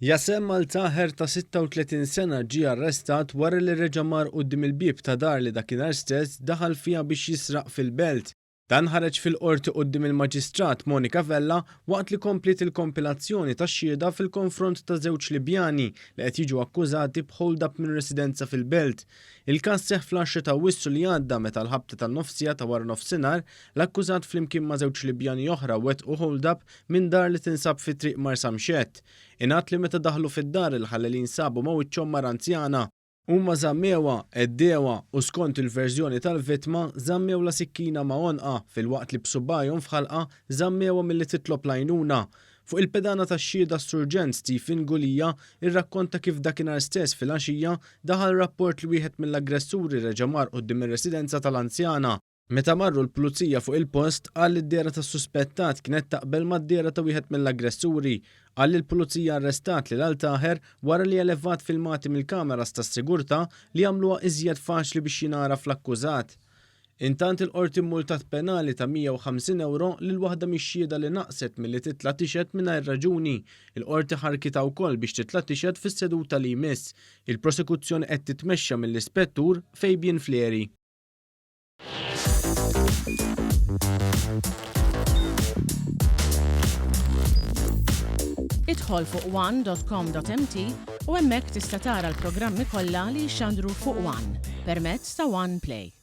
Jasem Maltaher ta' 36 sena ġie arrestat wara li reġa' mar quddiem il-bieb ta' dar li dakinhar stess daħal fiha biex jisraq fil-belt. Dan ħareġ fil-qorti quddiem il-Maġistrat Monika Vella waqt li komplet il-kompilazzjoni tax-xhieda fil-konfront ta' żewġ Libjani li qed jiġu akkużati b'hold-up minn residenza fil-belt. Il-każ seħħ fl-10 ta' Awwissu li għadda meta l-ħabta tan-nofsija ta' wara nofsinhar l-akkużat flimkien ma' żewġ Libjani oħra wettqu hold-up minn dar li tinsab fi triq Marsa Mxett. Ingħad li meta daħlu fid-dar il-ħallelin sabu ma' wiċċhom mar anzjana. Huma żammewha, għeddewha u skont il-verżjoni tal-vittma żammew la sikkina ma' onqa fil-waqt li b'subajhom f'ħalqa żammewha milli titlob l-għajnuna. Fuq il-pedana tax-xhieda Surġent Stephen Gulija irrakkonta kif dakinhar stess fil-għaxija daħal rapport li wieħed mill-aggressuri reġa' mar quddiem ir-residenza tal-anzjana. Meta marru l-pulizija fuq il-post qal li d-dera tas-suspettat kienet taqbel mad-dera ta' wieħed mill-aggressuri. Qal li l-pulizija arrestat lil Altaher wara li elevat filmati mill-kameras tas-sigurtà li jagħmluha iżjed faċli biex jingħaraf l-akkużat. Intant il-qorti multat penali ta' €150 lil waħda mix-xhieda li naqset milli titla' tixed mingħajr raġuni. Il-qorti ħarkitha wkoll biex titla' tixed fis-seduta li jmiss. Il-prosekuzzjoni qed titmexxa mill-ispettur Fabian Flery. Idħol fuq one.com.mt u hemmhekk tista' tara l-programmi kollha li jxandru fuq One permezz ta' One Play.